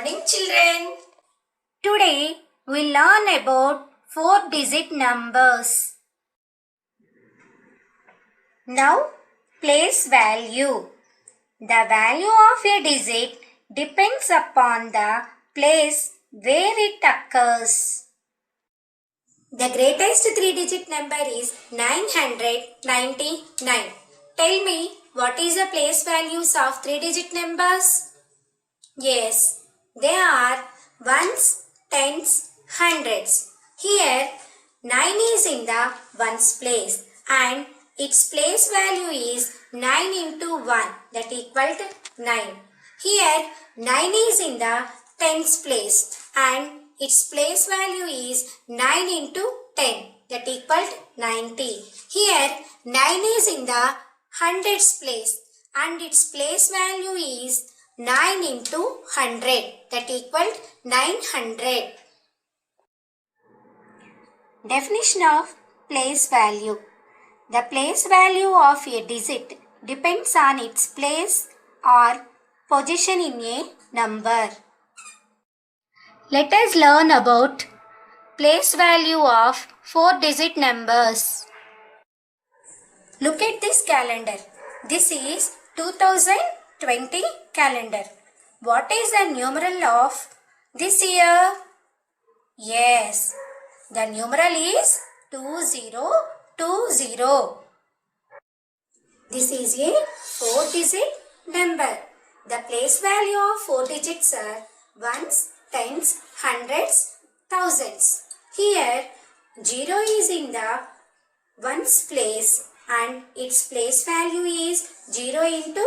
morning, children. Today we learn about 4-digit numbers. Now, place value. The value of a digit depends upon the place where it occurs. The greatest 3-digit number is 999. Tell me, what is the place values of 3-digit numbers? Yes, they are ones, tens, hundreds. Here, 9 is in the ones place and its place value is 9 into 1, that equal to 9. Here, 9 is in the tens place and its place value is 9 into 10, that equal to 90. Here, 9 is in the hundreds place and its place value is 9 into 100, that equal 900. Definition of place value. The place value of a digit depends on its place or position in a number. Let us learn about place value of 4-digit numbers. Look at this calendar. This is 2020 calendar. What is the numeral of this year? Yes, the numeral is 2020. This is a 4-digit number. The place value of 4 digits are ones, tens, hundreds, thousands. Here, 0 is in the ones place and its place value is 0 into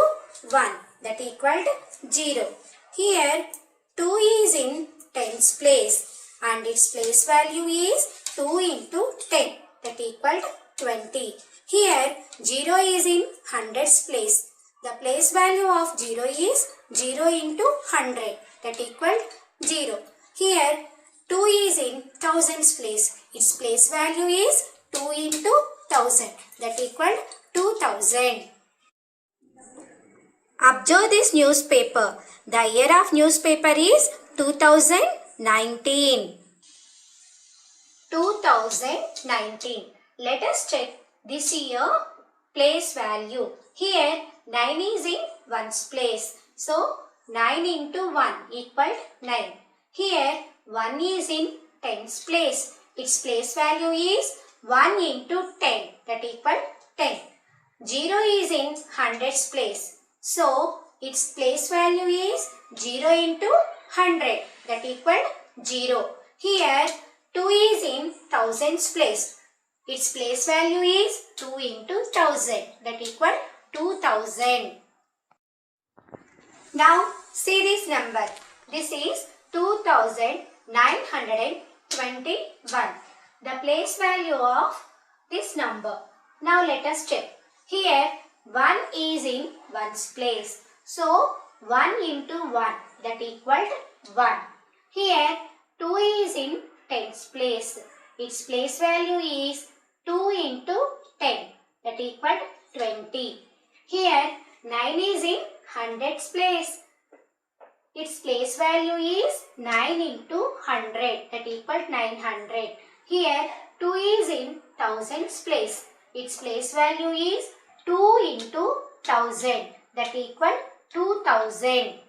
1, that equal to 0. Here 2 is in tens place and its place value is 2 into 10, that equal to 20. Here 0 is in hundreds place. The place value of 0 is 0 into 100, that equal to 0. Here 2 is in thousands place. Its place value is 2 into 1000, that equal 2000. Observe this newspaper. The year of newspaper is 2019. 2019. Let us check this year place value. Here 9 is in ones place. So 9 into 1 equal 9. Here 1 is in tens place. Its place value is 1 into 10, that equal 10. 0 is in hundreds place. So, its place value is 0 into 100, that equal 0. Here, 2 is in thousands place. Its place value is 2 into 1000, that equal 2000. Now, see this number. This is 2921. The place value of this number. Now let us check. Here 1 is in ones place. So 1 into 1, that equal to 1. Here 2 is in tens place. Its place value is 2 into 10, that equal to 20. Here 9 is in hundreds place. Its place value is 9 into 100, that equal to 900. Here 2 is in thousands place. Its place value is 2 into 1000, that equal 2000.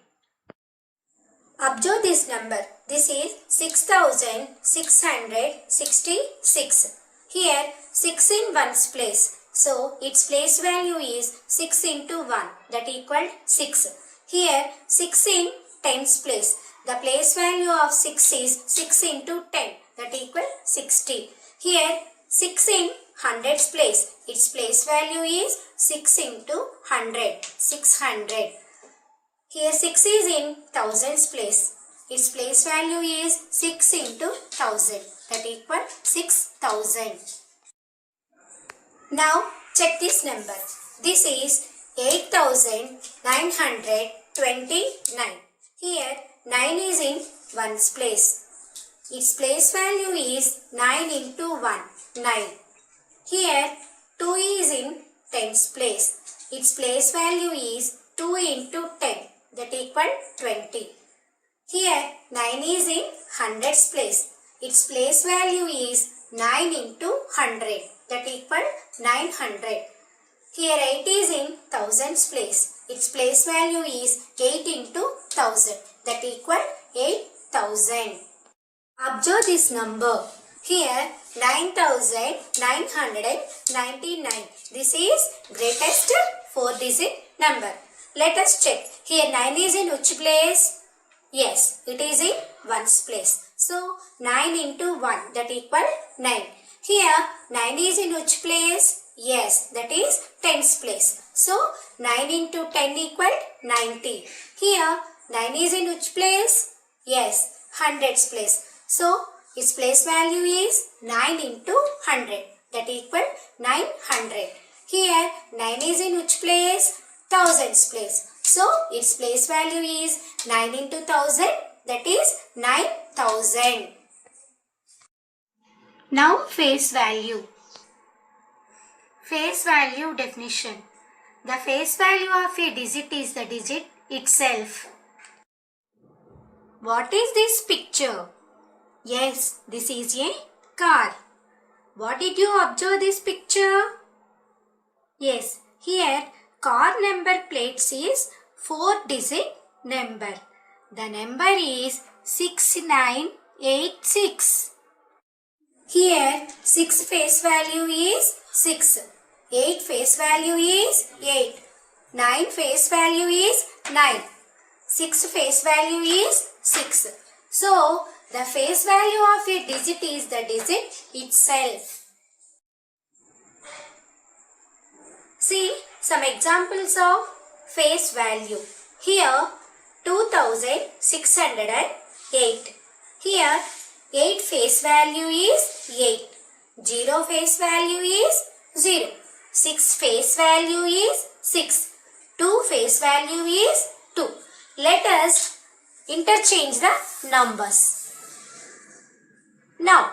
Observe this number. This is 6666. Here 6 in ones place. So its place value is 6 into 1, that equal 6. Here 6 in tens place. The place value of 6 is 6 into 10, that equal 60. Here 6 in hundreds place. Its place value is 6 into 100, 600. Here 6 is in thousands place. Its place value is 6 into 1000, that equal 6000. Now check this number. This is 8929. Here 9 is in ones place. Its place value is 9 into 1, 9. Here 2 is in tens place. Its place value is 2 into 10, that equal 20. Here 9 is in hundreds place. Its place value is 9 into 100, that equal 900. Here 8 is in thousands place. Its place value is 8 into 1000, that equal 8000. Observe this number. Here 9999. This is greatest 4-digit number. Let us check. Here 9 is in which place? Yes, it is in ones place. So 9 into 1, that equal 9. Here 9 is in which place? Yes, that is tens place. So 9 into 10 equal 90. Here 9 is in which place? Yes, hundreds place. So its place value is 9 into 100, that equal 900. Here 9 is in which place? Thousands place. So its place value is 9 into 1000, that is 9000. Now face value. Face value definition. The face value of a digit is the digit itself. What is this picture? Yes, this is a car. What did you observe this picture? Yes, here car number plates is 4-digit number. The number is 6986. Here 6 face value is 6. 8 face value is 8. 9 face value is 9. 6 face value is 6. So the face value of a digit is the digit itself. See some examples of face value. Here 2608. Here 8 face value is 8. 0 face value is 0. 6 face value is 6. 2 face value is 2. Let us interchange the numbers. Now,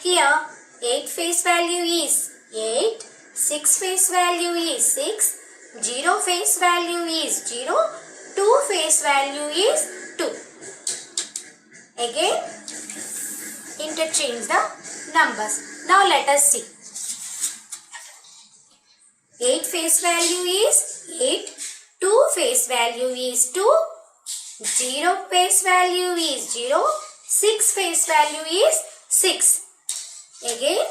here 8 face value is 8. 6 face value is 6. 0 face value is 0. 2 face value is 2. Again, interchange the numbers. Now let us see. 8 face value is 8. 2 face value is 2. 0 face value is 0. 6 face value is 6. Again,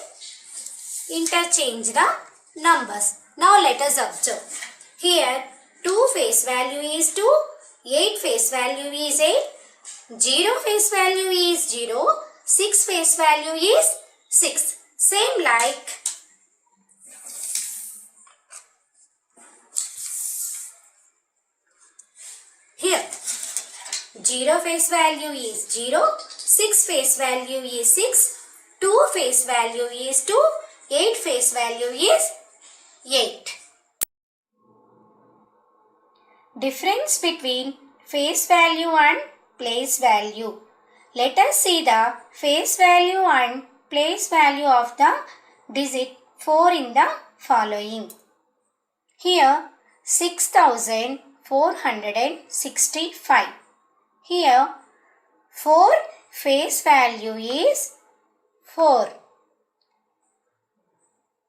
interchange the numbers. Now let us observe. Here 2 face value is 2. 8 face value is 8. 0 face value is 0. 6 face value is 6. Same like here. 0 face value is 0. 6 face value is 6. 2 face value is 2. 8 face value is 8. Difference between face value and place value. Let us see the face value and place value of the digit 4 in the following. Here 6465. Here 4 face value is 4.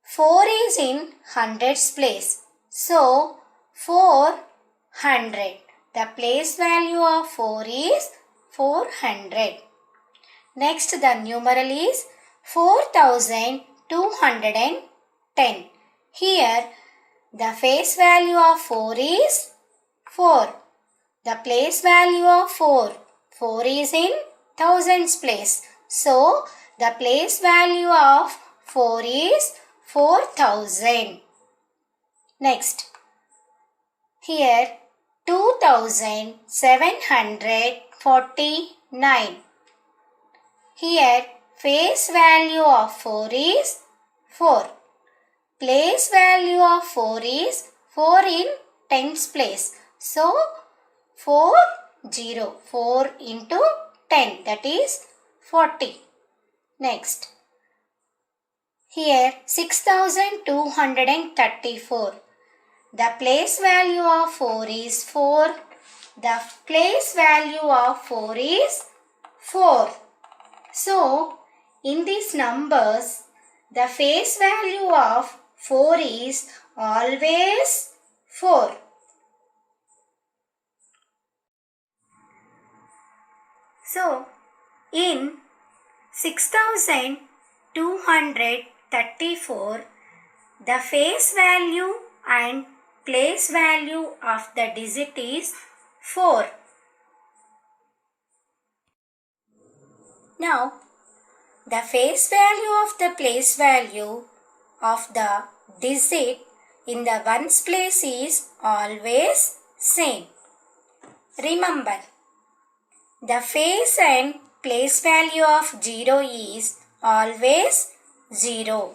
4 is in hundreds place. So 400. The place value of 4 is 400. Next, the numeral is 4210. Here, the face value of 4 is 4. The place value of 4 is in thousands place. So, the place value of 4 is 4000. Next, here 2749. Here face value of 4 is 4. Place value of 4 is 4 in tens place. So 4 into 10, that is 40. Next, here 6234. The place value of 4 is 4. the place value of 4 is 4. So, in these numbers, the face value of 4 is always 4. So, in 6234, the face value and place value of the digit is 4. Now, the face value of the place value of the digit in the ones place is always same. Remember, the face and place value of 0 is always 0.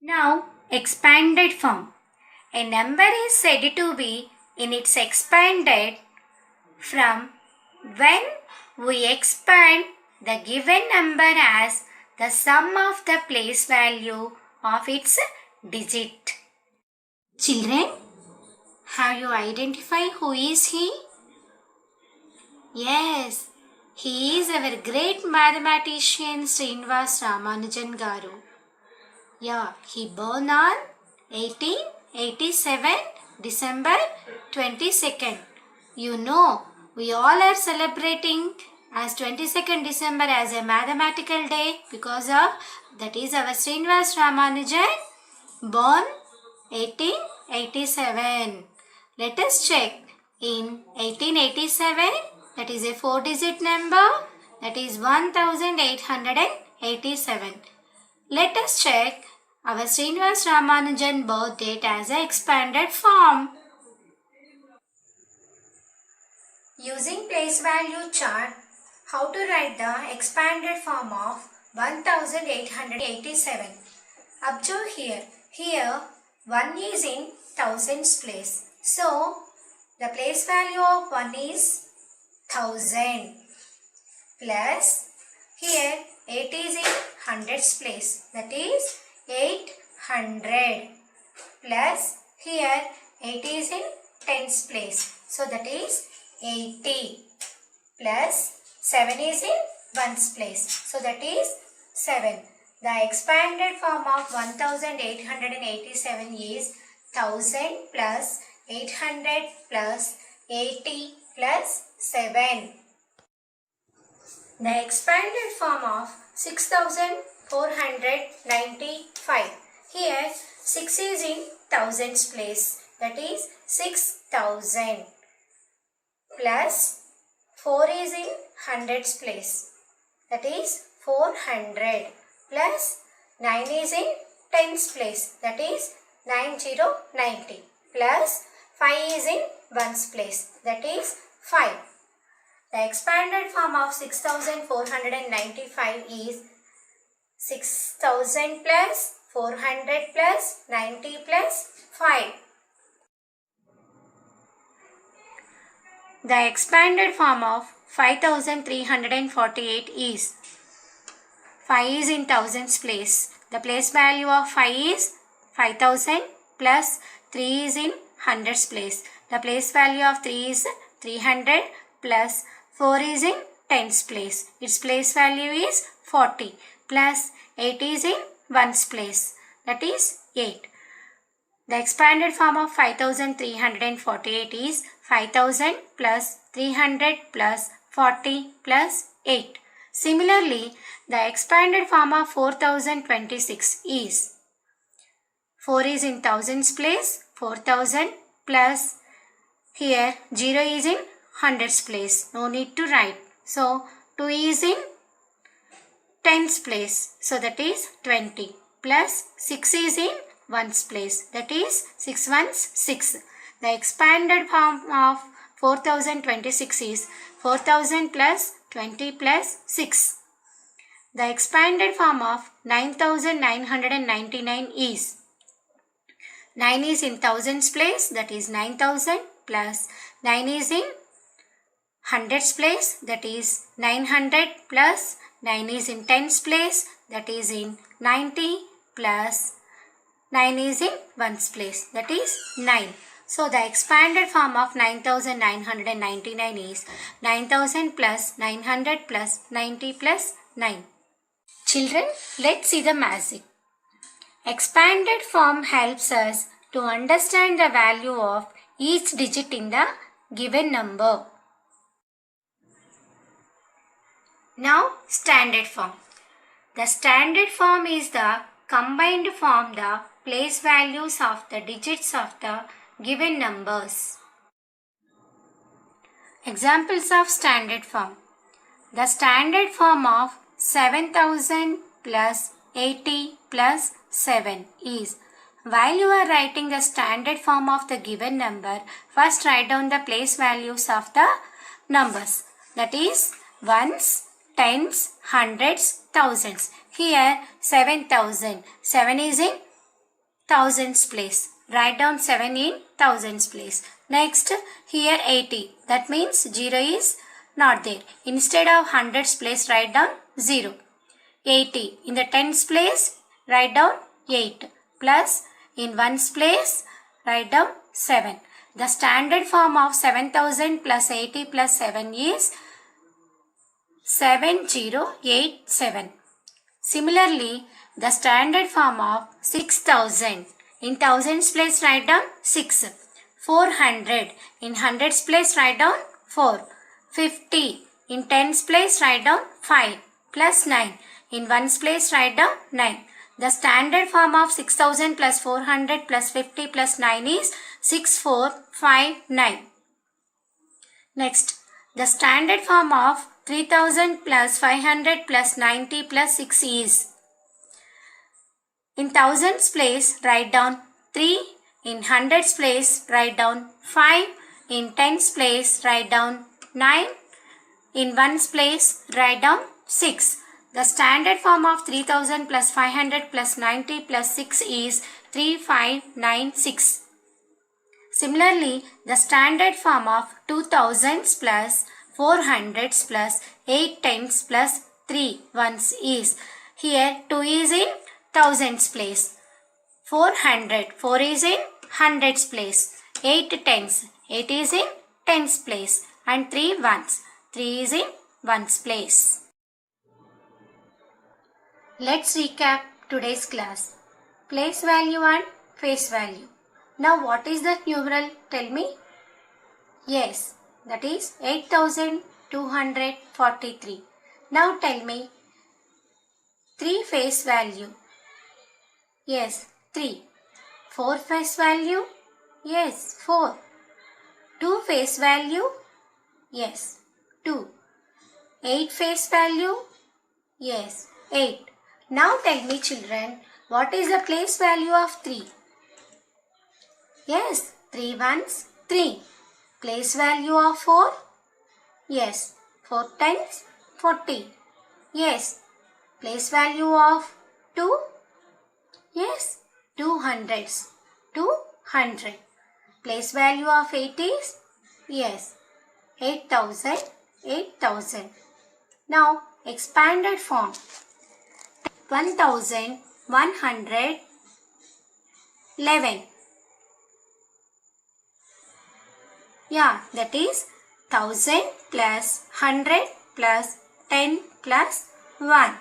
Now, expanded form. A number is said to be in its expanded from when we expand the given number as the sum of the place value of its digit. Children, have you identified who is he? Yes, he is our great mathematician Srinivas Ramanujan Garu. Yeah, he born on 1887 December 22nd. You know, we all are celebrating as 22nd December as a mathematical day because of that is our Srinivas Ramanujan born 1887. Let us check. In 1887, that is a 4-digit number, that is 1887. Let us check our Srinivas Ramanujan birth date as an expanded form. Using place value chart, how to write the expanded form of 1887. Observe here. Here 1 is in thousands place. So, the place value of 1 is 1000 plus here 8 is in hundreds place, that is 800 plus here 8 is in tens place, so that is 80 plus 7 is in ones place, so that is 7. The expanded form of 1887 is 1000 plus 800 plus 80 plus 7. The expanded form of 6495. Here 6 is in thousands place, that is 6000 plus 4 is in hundreds place, that is 400 plus 9 is in tens place, that is 9090 plus 5 is in ones place, that is 5. The expanded form of 6495 is 6000 plus 400 plus 90 plus 5. The expanded form of 5348 is 5 is in thousands place. The place value of 5 is 5000 plus 3 is in hundreds place. The place value of 3 is 300 plus 4 is in tens place. Its place value is 40 plus 8 is in ones place, that is 8. The expanded form of 5348 is 5000 plus 300 plus 40 plus 8. Similarly, the expanded form of 4026 is 4 is in thousands place, 4000 plus here 0 is in hundreds place, no need to write. So, 2 is in tens place, so that is 20 plus 6 is in ones place, that is 6 ones 6. The expanded form of 4026 is 4000 plus 20 plus 6. The expanded form of 9999 is 9 is in thousands place, that is 9000 plus 9 is in hundreds place, that is 900 plus 9 is in tens place, that is in 90 plus 9 is in ones place, that is 9. So the expanded form of 9999 is 9000 plus 900 plus 90 plus 9. Children, let's see the magic. Expanded form helps us to understand the value of each digit in the given number. Now, standard form. The standard form is the combined form, the place values of the digits of the given numbers. Examples of standard form. The standard form of 7000 plus 80 plus 7 is, while you are writing the standard form of the given number, first write down the place values of the numbers. That is ones, tens, hundreds, thousands. Here 7000. 7 is in thousands place. Write down 7 in thousands place. Next, here 80. That means 0 is not there. Instead of hundreds place, write down 0. 80. In the tens place, write down 8. Plus, in ones place, write down 7. The standard form of 7000 plus 80 plus 7 is 7087. Similarly, the standard form of 6000. In thousands place, write down 6. 400. In hundreds place, write down 4. 50. In tens place, write down 5. Plus 9. In ones place, write down 9. The standard form of 6000 plus 400 plus 50 plus 9 is 6459. Next, the standard form of 3000 plus 500 plus 90 plus 6 is, in thousands place, write down 3. In hundreds place, write down 5. In tens place, write down 9. In ones place, write down 6. The standard form of 3000 plus 500 plus 90 plus 6 is 3596. Similarly, the standard form of 2000s plus 400s plus 8 tens plus 3 ones is, here 2 is in thousands place. 400. 4 is in hundreds place. 8 tens. 8 is in tens place. And 3 ones. 3 is in ones place. Let's recap today's class. Place value and face value. Now what is that numeral? Tell me. Yes, that is 8243. Now tell me 3 face value. Yes, 3. 4 face value? Yes, 4. 2 face value? Yes, 2. 8 face value? Yes, 8. Now tell me children, what is the place value of 3? Yes, 3 ones, 3. Place value of 4? Yes, 4 times 40. Yes. Place value of 2? Yes, 200s. 200. Place value of 8 is? Yes, 8000. 8000. Now, expanded form. 1111. Yeah, that is 1000 plus 100 plus 10 plus 1.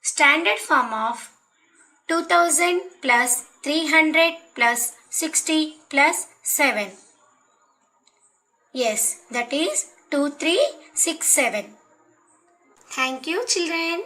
Standard form of 2000 plus 300 plus 60 plus 7. Yes, that is 2367. Thank you children.